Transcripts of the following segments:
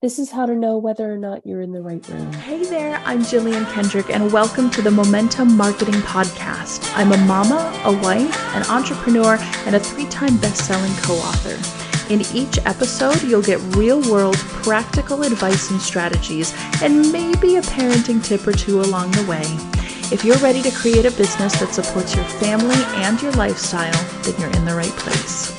This is how to know whether or not you're in the right room. Hey there, I'm Jillian Kendrick, and welcome to the Momentum Marketing Podcast. I'm a mama, a wife, an entrepreneur, and a 3-time best-selling co-author. In each episode, you'll get real-world practical advice and strategies, and maybe a parenting tip or two along the way. If you're ready to create a business that supports your family and your lifestyle, then you're in the right place.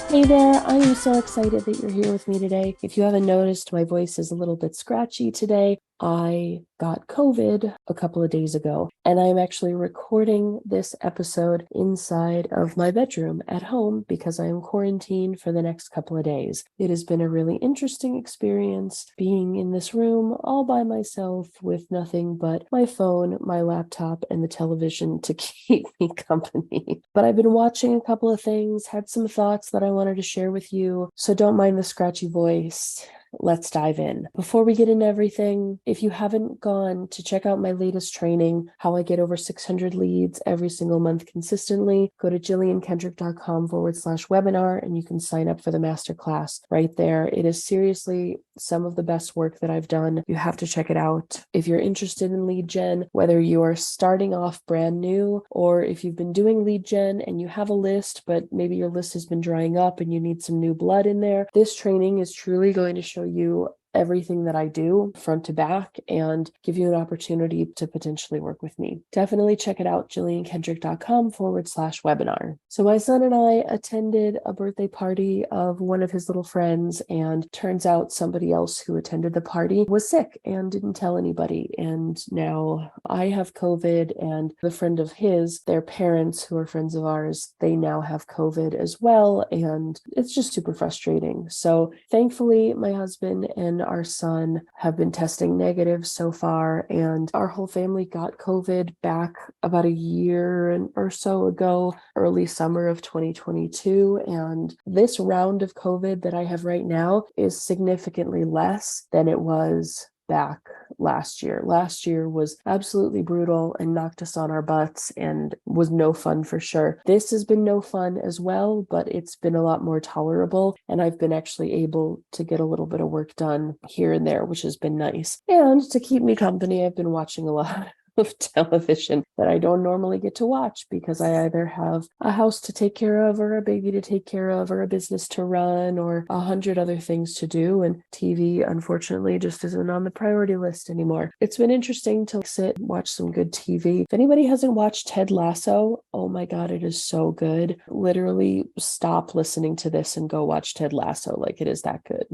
Hey there, I am so excited that you're here with me today. If you haven't noticed, my voice is a little bit scratchy today. I got COVID a couple of days ago, and I'm actually recording this episode inside of my bedroom at home because I am quarantined for the next couple of days. It has been a really interesting experience being in this room all by myself with nothing but my phone, my laptop, and the television to keep me company. But I've been watching a couple of things, had some thoughts that I wanted to share with you, so don't mind the scratchy voice. Let's dive in. Before we get into everything, if you haven't gone to check out my latest training, how I get over 600 leads every single month consistently, go to jilliankendrick.com/webinar and you can sign up for the masterclass right there. It is seriously some of the best work that I've done. You have to check it out. If you're interested in lead gen, whether you are starting off brand new or if you've been doing lead gen and you have a list, but maybe your list has been drying up and you need some new blood in there, this training is truly going to show you everything that I do front to back and give you an opportunity to potentially work with me. Definitely check it out, jilliankendrick.com/webinar. So my son and I attended a birthday party of one of his little friends, and turns out somebody else who attended the party was sick and didn't tell anybody. And now I have COVID, and the friend of his, their parents, who are friends of ours, they now have COVID as well. And it's just super frustrating. So thankfully, my husband and our son have been testing negative so far, and our whole family got COVID back about a year or so ago, early summer of 2022. And this round of COVID that I have right now is significantly less than it was back last year. Last year was absolutely brutal and knocked us on our butts and was no fun for sure. This has been no fun as well, but it's been a lot more tolerable, and I've been actually able to get a little bit of work done here and there, which has been nice. And to keep me company, I've been watching a lot of television that I don't normally get to watch because I either have a house to take care of or a baby to take care of or a business to run or 100 other things to do, and TV unfortunately just isn't on the priority list anymore. It's been interesting to sit and watch some good TV. If anybody hasn't watched Ted Lasso, oh my God, it is so good. Literally stop listening to this and go watch Ted Lasso. Like, it is that good.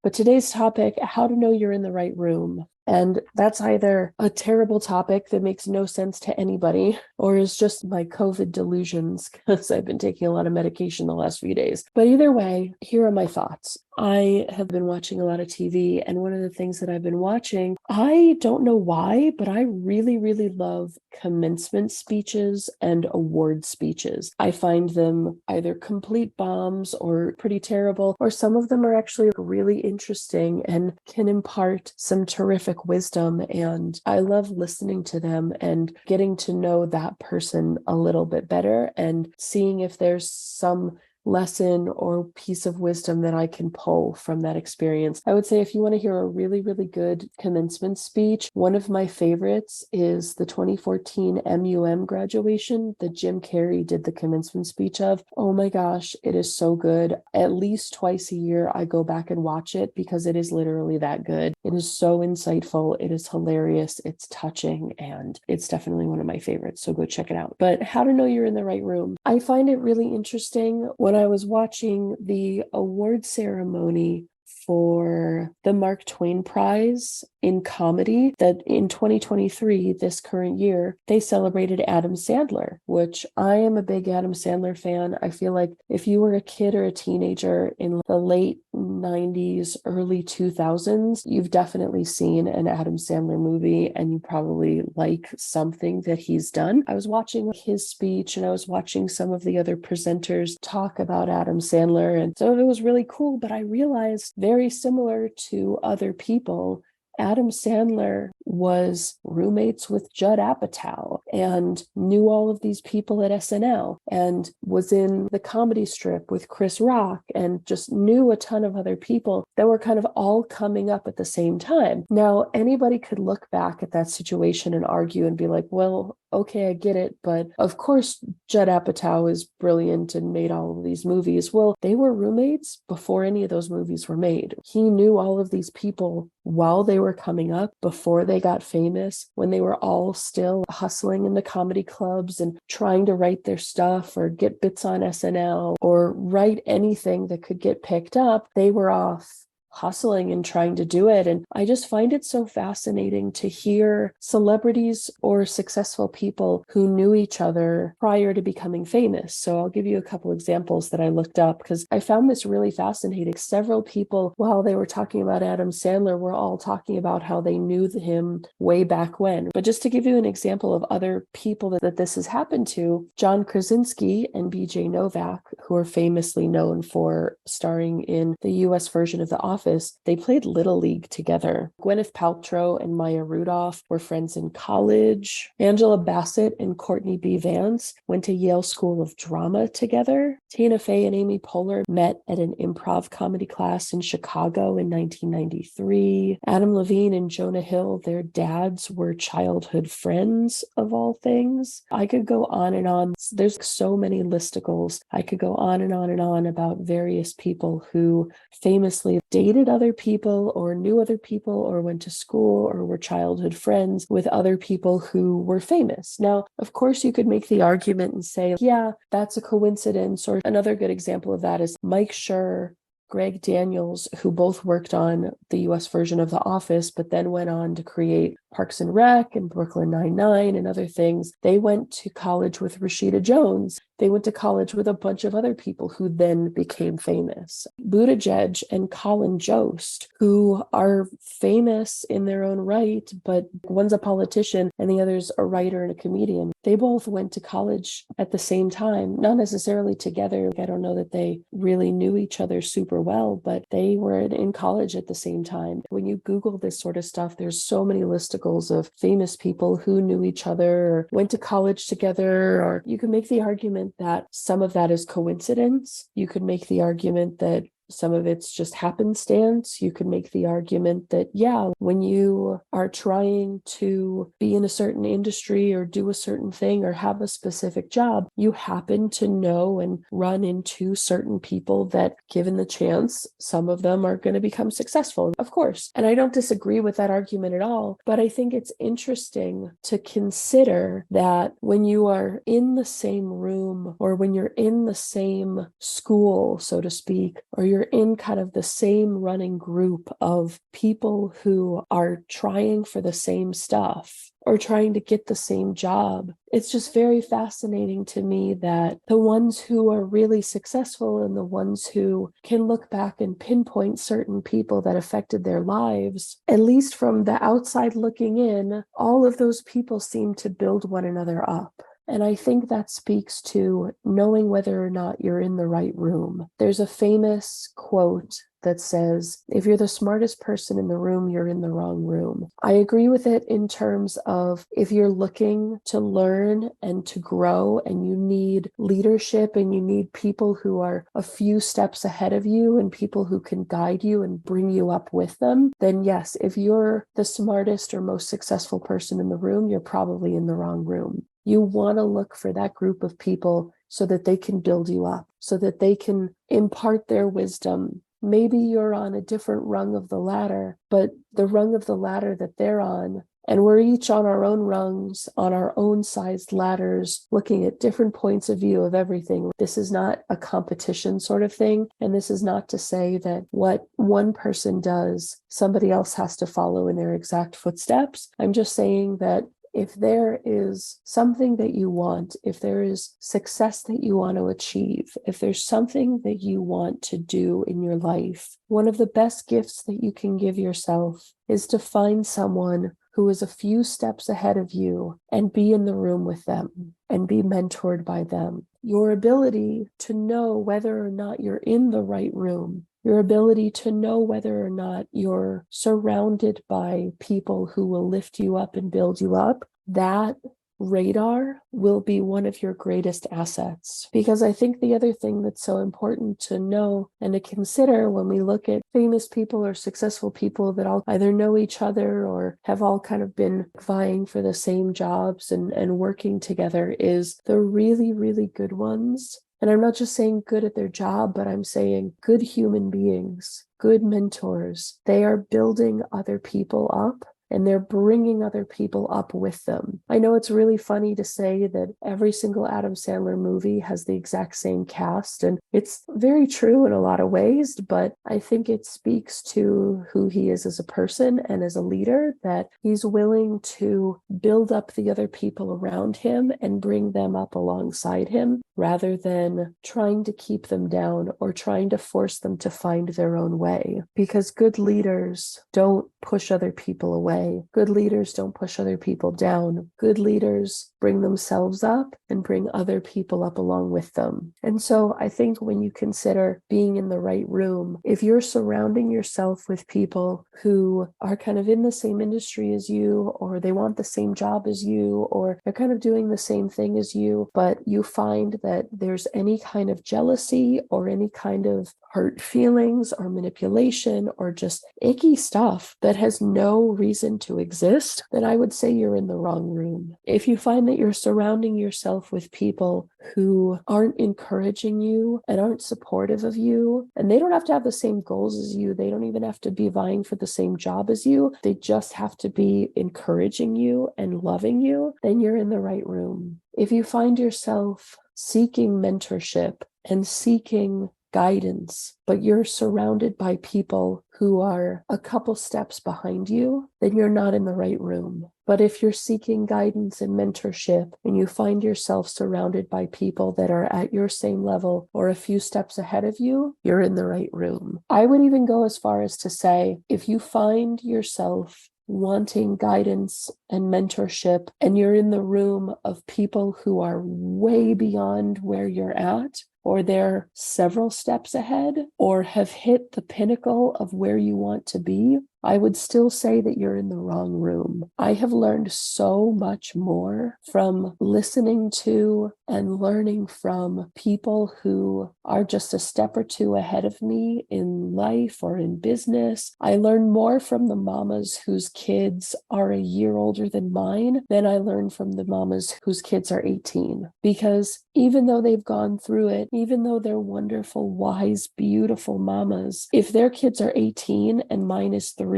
But today's topic, how to know you're in the right room. And that's either a terrible topic that makes no sense to anybody, or is just my COVID delusions because I've been taking a lot of medication the last few days. But either way, here are my thoughts. I have been watching a lot of TV, and one of the things that I've been watching, I don't know why, but I really, really love commencement speeches and award speeches. I find them either complete bombs or pretty terrible, or some of them are actually really interesting and can impart some terrific wisdom. And I love listening to them and getting to know that person a little bit better and seeing if there's some lesson or piece of wisdom that I can pull from that experience. I would say if you want to hear a really, really good commencement speech, one of my favorites is the 2014 MUM graduation that Jim Carrey did the commencement speech of. Oh my gosh, it is so good. At least twice a year, I go back and watch it because it is literally that good. It is so insightful. It is hilarious. It's touching, and it's definitely one of my favorites. So go check it out. But how to know you're in the right room. I find it really interesting when I was watching the award ceremony for the Mark Twain Prize in comedy that in 2023, this current year, they celebrated Adam Sandler, which I am a big Adam Sandler fan. I feel like if you were a kid or a teenager in the late 90s, early 2000s, you've definitely seen an Adam Sandler movie and you probably like something that he's done. I was watching his speech and I was watching some of the other presenters talk about Adam Sandler, and so it was really cool, but I realized very similar to other people, Adam Sandler was roommates with Judd Apatow and knew all of these people at SNL and was in the Comedy Strip with Chris Rock and just knew a ton of other people that were kind of all coming up at the same time. Now, anybody could look back at that situation and argue and be like, well, okay, I get it, but of course Judd Apatow is brilliant and made all of these movies. Well, they were roommates before any of those movies were made. He knew all of these people while they were coming up, before they got famous, when they were all still hustling in the comedy clubs and trying to write their stuff or get bits on SNL or write anything that could get picked up. They were off hustling and trying to do it. And I just find it so fascinating to hear celebrities or successful people who knew each other prior to becoming famous. So I'll give you a couple examples that I looked up because I found this really fascinating. Several people, while they were talking about Adam Sandler, were all talking about how they knew him way back when. But just to give you an example of other people that this has happened to, John Krasinski and BJ Novak, who are famously known for starring in the US version of The Office, they played Little League together. Gwyneth Paltrow and Maya Rudolph were friends in college. Angela Bassett and Courtney B. Vance went to Yale School of Drama together. Tina Fey and Amy Poehler met at an improv comedy class in Chicago in 1993. Adam Levine and Jonah Hill, their dads were childhood friends of all things. I could go on and on. There's so many listicles. I could go on and on and on about various people who famously dated other people or knew other people or went to school or were childhood friends with other people who were famous. Now, of course, you could make the argument and say, yeah, that's a coincidence. Or another good example of that is Mike Schur, Greg Daniels, who both worked on the US version of The Office, but then went on to create Parks and Rec and Brooklyn Nine-Nine and other things. They went to college with Rashida Jones. They went to college with a bunch of other people who then became famous. Buttigieg and Colin Jost, who are famous in their own right, but one's a politician and the other's a writer and a comedian. They both went to college at the same time, not necessarily together. I don't know that they really knew each other super well, but they were in college at the same time. When you Google this sort of stuff, there's so many listicles of famous people who knew each other or went to college together, or you can make the argument that some of that is coincidence. You could make the argument that some of it's just happenstance. You could make the argument that, yeah, when you are trying to be in a certain industry or do a certain thing or have a specific job, you happen to know and run into certain people that, given the chance, some of them are going to become successful, of course. And I don't disagree with that argument at all, but I think it's interesting to consider that when you are in the same room or when you're in the same school, so to speak, or you're in kind of the same running group of people who are trying for the same stuff or trying to get the same job. It's just very fascinating to me that the ones who are really successful and the ones who can look back and pinpoint certain people that affected their lives, at least from the outside looking in, all of those people seem to build one another up. And I think that speaks to knowing whether or not you're in the right room. There's a famous quote that says, if you're the smartest person in the room, you're in the wrong room. I agree with it in terms of if you're looking to learn and to grow and you need leadership and you need people who are a few steps ahead of you and people who can guide you and bring you up with them, then yes, if you're the smartest or most successful person in the room, you're probably in the wrong room. You want to look for that group of people so that they can build you up, so that they can impart their wisdom. Maybe you're on a different rung of the ladder, but the rung of the ladder that they're on, and we're each on our own rungs, on our own sized ladders, looking at different points of view of everything. This is not a competition sort of thing. And this is not to say that what one person does, somebody else has to follow in their exact footsteps. I'm just saying that if there is something that you want, if there is success that you want to achieve, if there's something that you want to do in your life, one of the best gifts that you can give yourself is to find someone who is a few steps ahead of you and be in the room with them and be mentored by them. Your ability to know whether or not you're in the right room, your ability to know whether or not you're surrounded by people who will lift you up and build you up, that radar will be one of your greatest assets. Because I think the other thing that's so important to know and to consider when we look at famous people or successful people that all either know each other or have all kind of been vying for the same jobs and working together is the really, really good ones. And I'm not just saying good at their job, but I'm saying good human beings, good mentors. They are building other people up, and they're bringing other people up with them. I know it's really funny to say that every single Adam Sandler movie has the exact same cast, and it's very true in a lot of ways, but I think it speaks to who he is as a person and as a leader, that he's willing to build up the other people around him and bring them up alongside him, rather than trying to keep them down or trying to force them to find their own way. Because good leaders don't push other people away. Good leaders don't push other people down. Good leaders bring themselves up and bring other people up along with them. And so I think when you consider being in the right room, if you're surrounding yourself with people who are kind of in the same industry as you, or they want the same job as you, or they're kind of doing the same thing as you, but you find that there's any kind of jealousy or any kind of hurt feelings or manipulation or just icky stuff that has no reason to exist, then I would say you're in the wrong room. If you find that you're surrounding yourself with people who aren't encouraging you and aren't supportive of you, and they don't have to have the same goals as you, they don't even have to be vying for the same job as you, they just have to be encouraging you and loving you, then you're in the right room. If you find yourself seeking mentorship and seeking guidance, but you're surrounded by people who are a couple steps behind you, then you're not in the right room. But if you're seeking guidance and mentorship and you find yourself surrounded by people that are at your same level or a few steps ahead of you, you're in the right room. I would even go as far as to say, if you find yourself wanting guidance and mentorship, and you're in the room of people who are way beyond where you're at, or they're several steps ahead, or have hit the pinnacle of where you want to be, I would still say that you're in the wrong room. I have learned so much more from listening to and learning from people who are just a step or two ahead of me in life or in business. I learn more from the mamas whose kids are a year older than mine than I learn from the mamas whose kids are 18. Because even though they've gone through it, even though they're wonderful, wise, beautiful mamas, if their kids are 18 and mine is 3,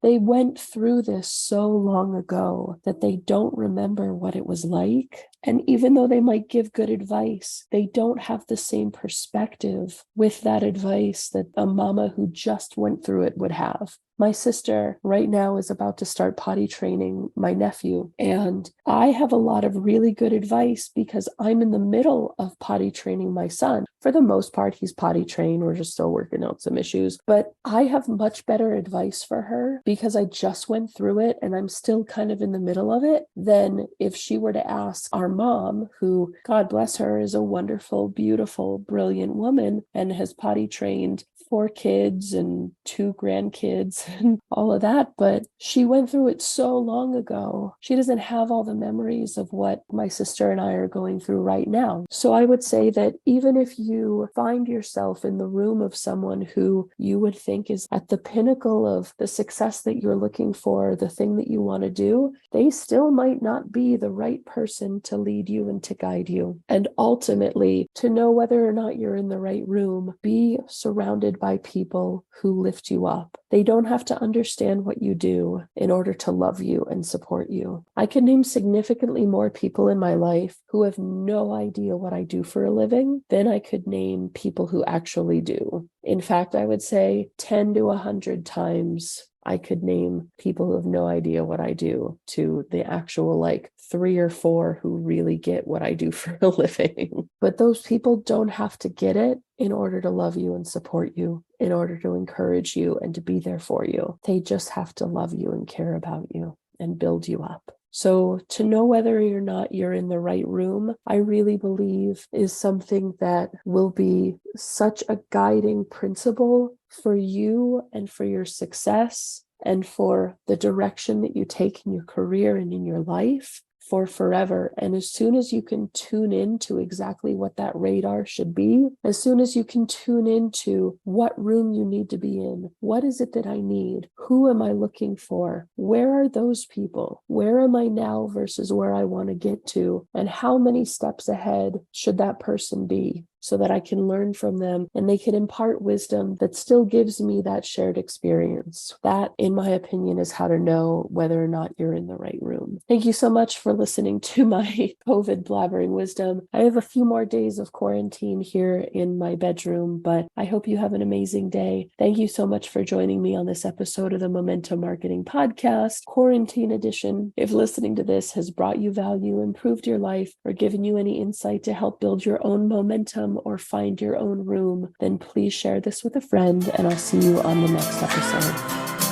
they went through this so long ago that they don't remember what it was like. And even though they might give good advice, they don't have the same perspective with that advice that a mama who just went through it would have. My sister right now is about to start potty training my nephew, and I have a lot of really good advice because I'm in the middle of potty training my son. For the most part, he's potty trained. We're just still working out some issues, but I have much better advice for her because I just went through it and I'm still kind of in the middle of it than if she were to ask our mom, who, God bless her, is a wonderful, beautiful, brilliant woman and has potty trained 4 kids and 2 grandkids and all of that, but she went through it so long ago. She doesn't have all the memories of what my sister and I are going through right now. So I would say that even if you find yourself in the room of someone who you would think is at the pinnacle of the success that you're looking for, the thing that you want to do, they still might not be the right person to lead you and to guide you. And ultimately, to know whether or not you're in the right room, be surrounded by people who lift you up. They don't have to understand what you do in order to love you and support you. I can name significantly more people in my life who have no idea what I do for a living than I could name people who actually do. In fact, I would say 10 to 100 times I could name people who have no idea what I do to the actual 3 or 4 who really get what I do for a living. But those people don't have to get it in order to love you and support you, in order to encourage you and to be there for you. They just have to love you and care about you and build you up. So to know whether or not you're in the right room, I really believe is something that will be such a guiding principle for you and for your success and for the direction that you take in your career and in your life for forever. And as soon as you can tune in to exactly what that radar should be, as soon as you can tune into what room you need to be in, what is it that I need? Who am I looking for? Where are those people? Where am I now versus where I want to get to? And how many steps ahead should that person be? So that I can learn from them and they can impart wisdom that still gives me that shared experience. That, in my opinion, is how to know whether or not you're in the right room. Thank you so much for listening to my COVID blabbering wisdom. I have a few more days of quarantine here in my bedroom, but I hope you have an amazing day. Thank you so much for joining me on this episode of the Momentum Marketing Podcast, Quarantine Edition. If listening to this has brought you value, improved your life, or given you any insight to help build your own momentum, or find your own room, then please share this with a friend, and I'll see you on the next episode.